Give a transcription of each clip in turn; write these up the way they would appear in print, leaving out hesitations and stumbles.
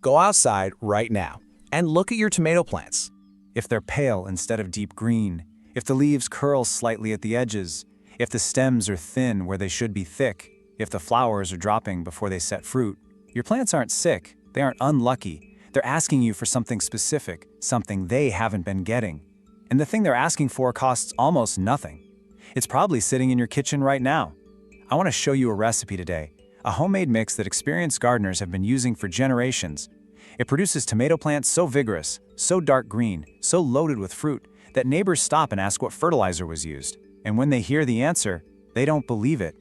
Go outside right now and look at your tomato plants. If they're pale instead of deep green, if the leaves curl slightly at the edges, if the stems are thin where they should be thick, if the flowers are dropping before they set fruit, your plants aren't sick, they aren't unlucky. They're asking you for something specific, something they haven't been getting. And the thing they're asking for costs almost nothing. It's probably sitting in your kitchen right now. I want to show you a recipe today, a homemade mix that experienced gardeners have been using for generations. It produces tomato plants so vigorous, so dark green, so loaded with fruit, that neighbors stop and ask what fertilizer was used. And when they hear the answer, they don't believe it.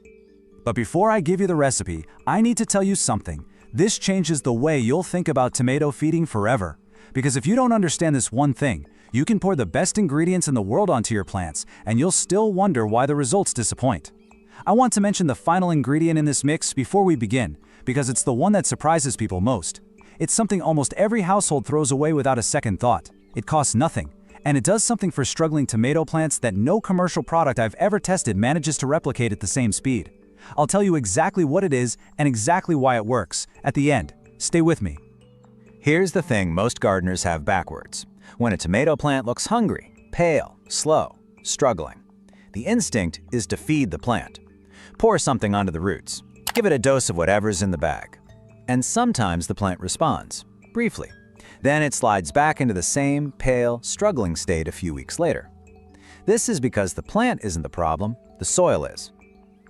But before I give you the recipe, I need to tell you something. This changes the way you'll think about tomato feeding forever. Because if you don't understand this one thing, you can pour the best ingredients in the world onto your plants, and you'll still wonder why the results disappoint. I want to mention the final ingredient in this mix before we begin, because it's the one that surprises people most. It's something almost every household throws away without a second thought. It costs nothing, and it does something for struggling tomato plants that no commercial product I've ever tested manages to replicate at the same speed. I'll tell you exactly what it is and exactly why it works at the end. Stay with me. Here's the thing most gardeners have backwards. When a tomato plant looks hungry, pale, slow, struggling, the instinct is to feed the plant. Pour something onto the roots. Give it a dose of whatever's in the bag. And sometimes the plant responds, briefly. Then it slides back into the same pale, struggling state a few weeks later. This is because the plant isn't the problem, the soil is.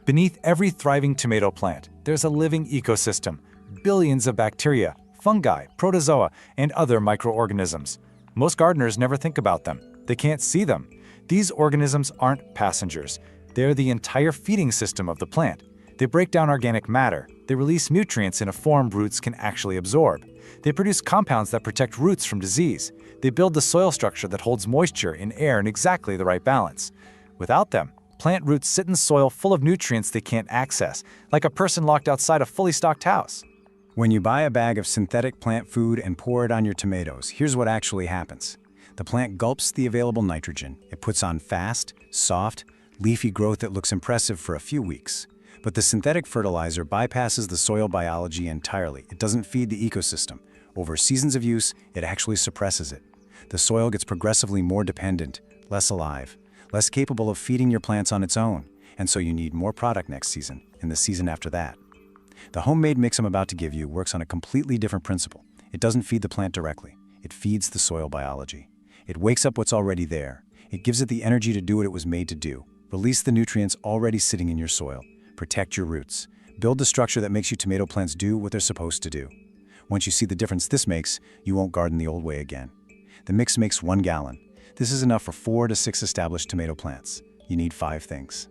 Beneath every thriving tomato plant, there's a living ecosystem, billions of bacteria, fungi, protozoa, and other microorganisms. Most gardeners never think about them. They can't see them. These organisms aren't passengers. They're the entire feeding system of the plant. They break down organic matter. They release nutrients in a form roots can actually absorb. They produce compounds that protect roots from disease. They build the soil structure that holds moisture and air in exactly the right balance. Without them, plant roots sit in soil full of nutrients they can't access, like a person locked outside a fully stocked house. When you buy a bag of synthetic plant food and pour it on your tomatoes, here's what actually happens. The plant gulps the available nitrogen. It puts on fast, soft, leafy growth that looks impressive for a few weeks. But the synthetic fertilizer bypasses the soil biology entirely. It doesn't feed the ecosystem. Over seasons of use, it actually suppresses it. The soil gets progressively more dependent, less alive, less capable of feeding your plants on its own, and so you need more product next season and the season after that. The homemade mix I'm about to give you works on a completely different principle. It doesn't feed the plant directly. It feeds the soil biology. It wakes up what's already there. It gives it the energy to do what it was made to do. Release the nutrients already sitting in your soil. Protect your roots. Build the structure that makes your tomato plants do what they're supposed to do. Once you see the difference this makes, you won't garden the old way again. The mix makes 1 gallon. This is enough for 4 to 6 established tomato plants. You need 5 things.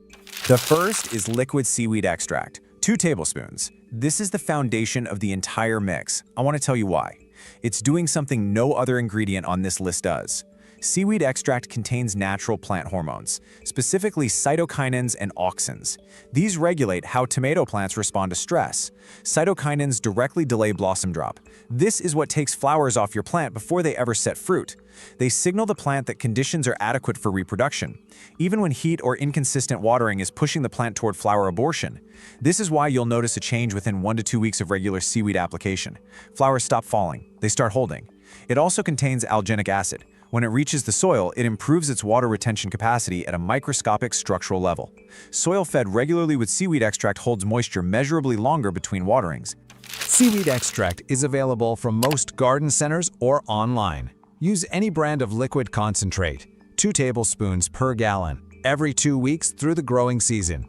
The first is liquid seaweed extract, 2 tablespoons. This is the foundation of the entire mix. I want to tell you why. It's doing something no other ingredient on this list does. Seaweed extract contains natural plant hormones, specifically cytokinins and auxins. These regulate how tomato plants respond to stress. Cytokinins directly delay blossom drop. This is what takes flowers off your plant before they ever set fruit. They signal the plant that conditions are adequate for reproduction, even when heat or inconsistent watering is pushing the plant toward flower abortion. This is why you'll notice a change within 1 to 2 weeks of regular seaweed application. Flowers stop falling, they start holding. It also contains alginic acid. When it reaches the soil, it improves its water retention capacity at a microscopic structural level. Soil fed regularly with seaweed extract holds moisture measurably longer between waterings. Seaweed extract is available from most garden centers or online. Use any brand of liquid concentrate, 2 tablespoons per gallon, every 2 weeks through the growing season.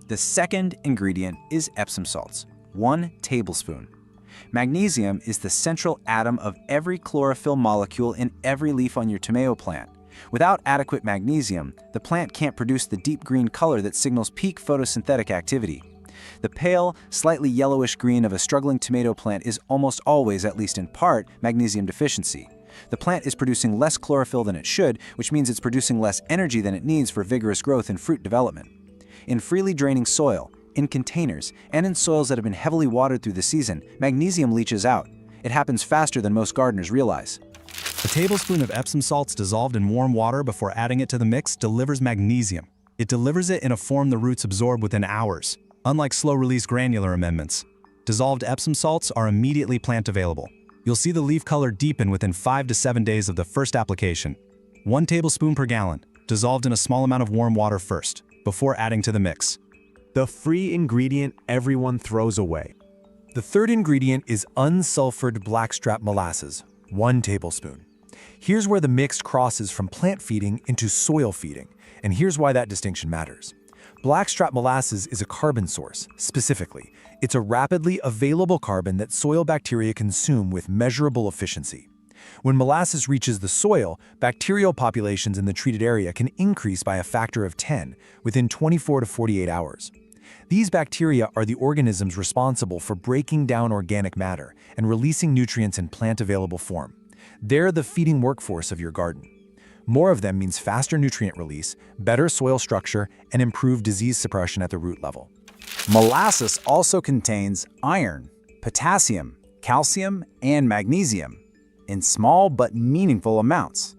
The second ingredient is Epsom salts, 1 tablespoon. Magnesium is the central atom of every chlorophyll molecule in every leaf on your tomato plant. Without adequate magnesium, the plant can't produce the deep green color that signals peak photosynthetic activity. The pale, slightly yellowish green of a struggling tomato plant is almost always, at least in part, magnesium deficiency. The plant is producing less chlorophyll than it should, which means it's producing less energy than it needs for vigorous growth and fruit development. In freely draining soil, in containers, and in soils that have been heavily watered through the season, magnesium leaches out. It happens faster than most gardeners realize. A tablespoon of Epsom salts dissolved in warm water before adding it to the mix delivers magnesium. It delivers it in a form the roots absorb within hours, unlike slow-release granular amendments. Dissolved Epsom salts are immediately plant available. You'll see the leaf color deepen within 5 to 7 days of the first application. 1 tablespoon per gallon, dissolved in a small amount of warm water first, before adding to the mix. The free ingredient everyone throws away. The third ingredient is unsulfured blackstrap molasses, 1 tablespoon. Here's where the mix crosses from plant feeding into soil feeding, and here's why that distinction matters. Blackstrap molasses is a carbon source. Specifically, it's a rapidly available carbon that soil bacteria consume with measurable efficiency. When molasses reaches the soil, bacterial populations in the treated area can increase by a factor of 10 within 24 to 48 hours. These bacteria are the organisms responsible for breaking down organic matter and releasing nutrients in plant-available form. They're the feeding workforce of your garden. More of them means faster nutrient release, better soil structure, and improved disease suppression at the root level. Molasses also contains iron, potassium, calcium, and magnesium in small but meaningful amounts.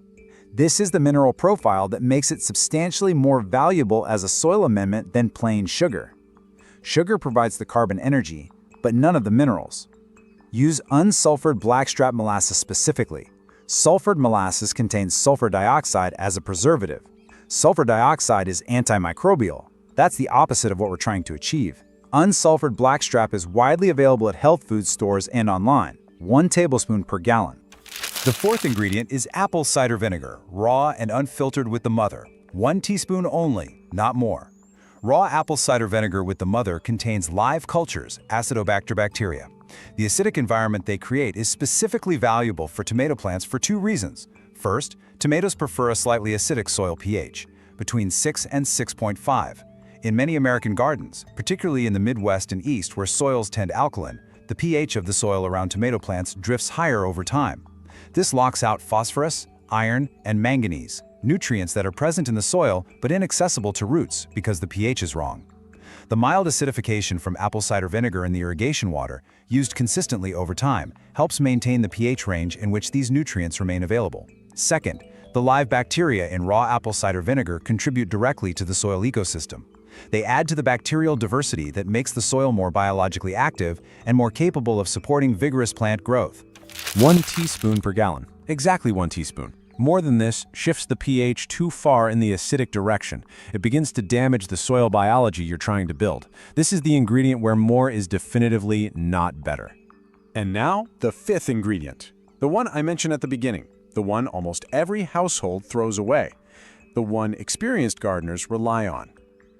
This is the mineral profile that makes it substantially more valuable as a soil amendment than plain sugar. Sugar provides the carbon energy, but none of the minerals. Use unsulfured blackstrap molasses specifically. Sulfured molasses contains sulfur dioxide as a preservative. Sulfur dioxide is antimicrobial. That's the opposite of what we're trying to achieve. Unsulfured blackstrap is widely available at health food stores and online, 1 tablespoon per gallon. The fourth ingredient is apple cider vinegar, raw and unfiltered with the mother. 1 teaspoon only, not more. Raw apple cider vinegar with the mother contains live cultures, Acidobacter bacteria. The acidic environment they create is specifically valuable for tomato plants for 2 reasons. First, tomatoes prefer a slightly acidic soil pH, between 6 and 6.5. In many American gardens, particularly in the Midwest and East where soils tend alkaline, the pH of the soil around tomato plants drifts higher over time. This locks out phosphorus, iron, and manganese, nutrients that are present in the soil but inaccessible to roots because the pH is wrong. The mild acidification from apple cider vinegar in the irrigation water, used consistently over time, helps maintain the pH range in which these nutrients remain available. Second, the live bacteria in raw apple cider vinegar contribute directly to the soil ecosystem. They add to the bacterial diversity that makes the soil more biologically active and more capable of supporting vigorous plant growth. 1 teaspoon per gallon. Exactly 1 teaspoon. More than this shifts the pH too far in the acidic direction. It begins to damage the soil biology you're trying to build. This is the ingredient where more is definitively not better. And now, the fifth ingredient. The one I mentioned at the beginning. The one almost every household throws away. The one experienced gardeners rely on.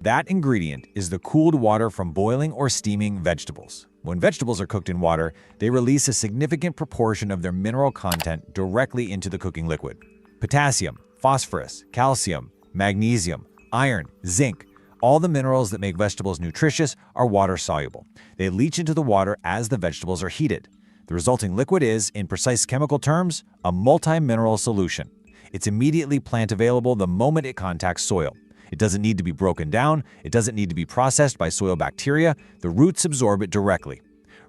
That ingredient is the cooled water from boiling or steaming vegetables. When vegetables are cooked in water, they release a significant proportion of their mineral content directly into the cooking liquid. Potassium, phosphorus, calcium, magnesium, iron, zinc, all the minerals that make vegetables nutritious are water-soluble. They leach into the water as the vegetables are heated. The resulting liquid is, in precise chemical terms, a multi-mineral solution. It's immediately plant-available the moment it contacts soil. It doesn't need to be broken down, it doesn't need to be processed by soil bacteria, the roots absorb it directly.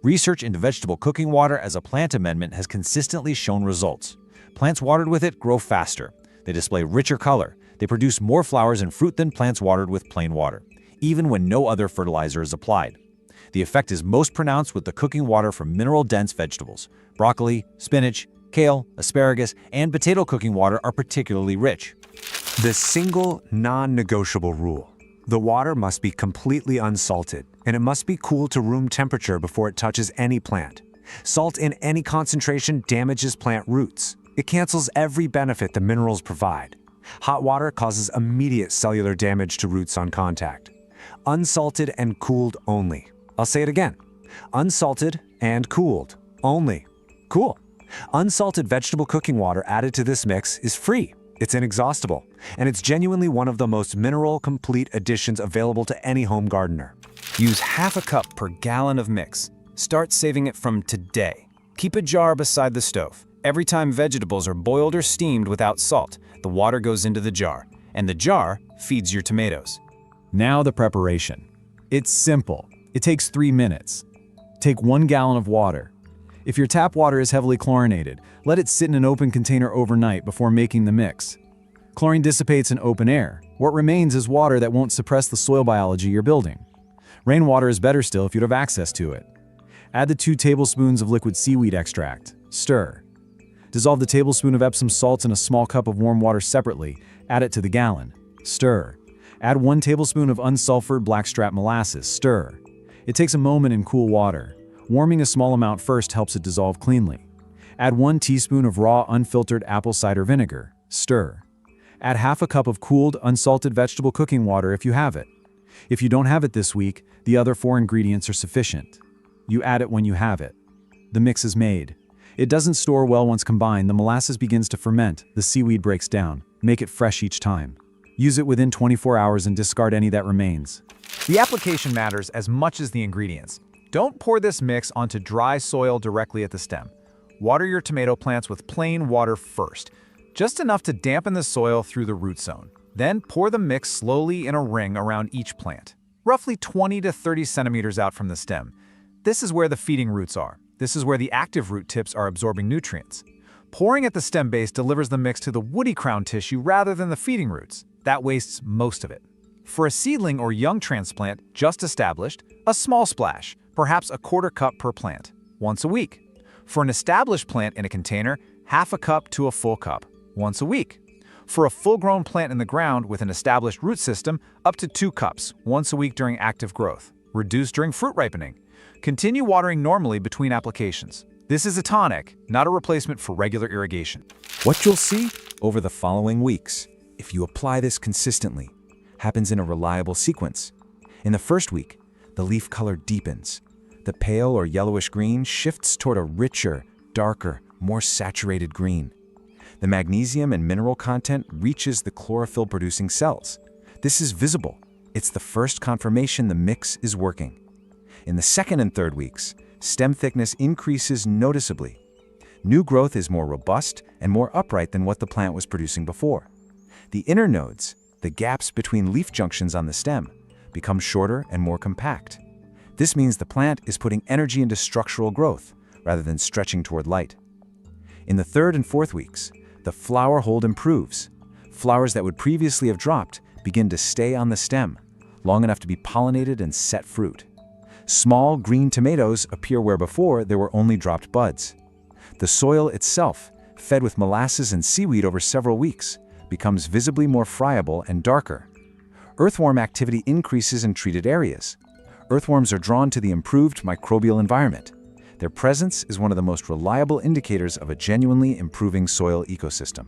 Research into vegetable cooking water as a plant amendment has consistently shown results. Plants watered with it grow faster. They display richer color. They produce more flowers and fruit than plants watered with plain water, even when no other fertilizer is applied. The effect is most pronounced with the cooking water from mineral-dense vegetables. Broccoli, spinach, kale, asparagus, and potato cooking water are particularly rich. The single non-negotiable rule. The water must be completely unsalted, and it must be cooled to room temperature before it touches any plant. Salt in any concentration damages plant roots. It cancels every benefit the minerals provide. Hot water causes immediate cellular damage to roots on contact. Unsalted and cooled only. I'll say it again. Unsalted and cooled only. Cool. Unsalted vegetable cooking water added to this mix is free. It's inexhaustible, and it's genuinely one of the most mineral-complete additions available to any home gardener. Use half a cup per gallon of mix. Start saving it from today. Keep a jar beside the stove. Every time vegetables are boiled or steamed without salt, the water goes into the jar, and the jar feeds your tomatoes. Now the preparation. It's simple. It takes 3 minutes. Take 1 gallon of water. If your tap water is heavily chlorinated, let it sit in an open container overnight before making the mix. Chlorine dissipates in open air. What remains is water that won't suppress the soil biology you're building. Rainwater is better still if you'd have access to it. Add the 2 tablespoons of liquid seaweed extract. Stir. Dissolve the tablespoon of Epsom salts in a small cup of warm water separately. Add it to the gallon. Stir. Add 1 tablespoon of unsulfured blackstrap molasses. Stir. It takes a moment in cool water. Warming a small amount first helps it dissolve cleanly. Add 1 teaspoon of raw, unfiltered apple cider vinegar. Stir. Add half a cup of cooled, unsalted vegetable cooking water if you have it. If you don't have it this week, the other 4 ingredients are sufficient. You add it when you have it. The mix is made. It doesn't store well once combined. The molasses begins to ferment, the seaweed breaks down. Make it fresh each time. Use it within 24 hours and discard any that remains. The application matters as much as the ingredients. Don't pour this mix onto dry soil directly at the stem. Water your tomato plants with plain water first, just enough to dampen the soil through the root zone. Then pour the mix slowly in a ring around each plant, roughly 20 to 30 centimeters out from the stem. This is where the feeding roots are. This is where the active root tips are absorbing nutrients. Pouring at the stem base delivers the mix to the woody crown tissue rather than the feeding roots. That wastes most of it. For a seedling or young transplant just established, a small splash, perhaps a 1/4 cup per plant, once a week. For an established plant in a container, half a cup to a full cup, once a week. For a full-grown plant in the ground with an established root system, up to 2 cups, once a week during active growth. Reduce during fruit ripening. Continue watering normally between applications. This is a tonic, not a replacement for regular irrigation. What you'll see over the following weeks, if you apply this consistently, happens in a reliable sequence. In the first week, the leaf color deepens. The pale or yellowish green shifts toward a richer, darker, more saturated green. The magnesium and mineral content reaches the chlorophyll-producing cells. This is visible. It's the first confirmation the mix is working. In the second and third weeks, stem thickness increases noticeably. New growth is more robust and more upright than what the plant was producing before. The inner nodes, the gaps between leaf junctions on the stem, become shorter and more compact. This means the plant is putting energy into structural growth rather than stretching toward light. In the third and fourth weeks, the flower hold improves. Flowers that would previously have dropped begin to stay on the stem, long enough to be pollinated and set fruit. Small green tomatoes appear where before there were only dropped buds. The soil itself, fed with molasses and seaweed over several weeks, becomes visibly more friable and darker. Earthworm activity increases in treated areas. Earthworms are drawn to the improved microbial environment. Their presence is one of the most reliable indicators of a genuinely improving soil ecosystem.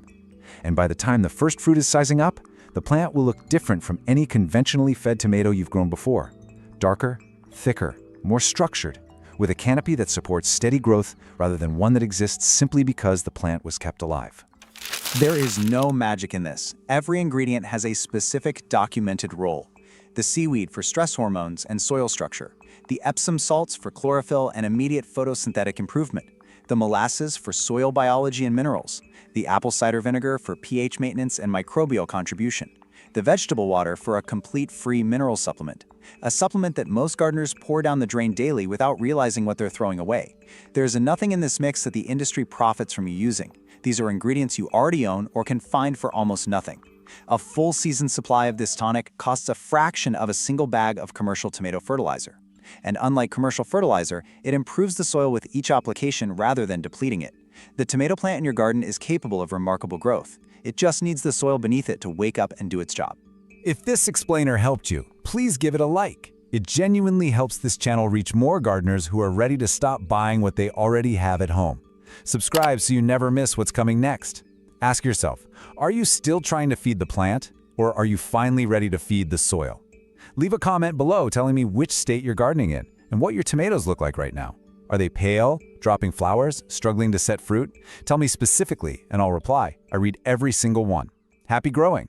And by the time the first fruit is sizing up, the plant will look different from any conventionally fed tomato you've grown before. Darker, thicker, more structured, with a canopy that supports steady growth rather than one that exists simply because the plant was kept alive. There is no magic in this. Every ingredient has a specific documented role. The seaweed for stress hormones and soil structure, the Epsom salts for chlorophyll and immediate photosynthetic improvement, the molasses for soil biology and minerals, the apple cider vinegar for pH maintenance and microbial contribution, the vegetable water for a complete free mineral supplement, a supplement that most gardeners pour down the drain daily without realizing what they're throwing away. There is nothing in this mix that the industry profits from you using. These are ingredients you already own or can find for almost nothing. A full season supply of this tonic costs a fraction of a single bag of commercial tomato fertilizer. And unlike commercial fertilizer, it improves the soil with each application rather than depleting it. The tomato plant in your garden is capable of remarkable growth. It just needs the soil beneath it to wake up and do its job. If this explainer helped you, please give it a like. It genuinely helps this channel reach more gardeners who are ready to stop buying what they already have at home. Subscribe so you never miss what's coming next. Ask yourself, are you still trying to feed the plant, or are you finally ready to feed the soil? Leave a comment below telling me which state you're gardening in and what your tomatoes look like right now. Are they pale, dropping flowers, struggling to set fruit? Tell me specifically and I'll reply. I read every single one. Happy growing!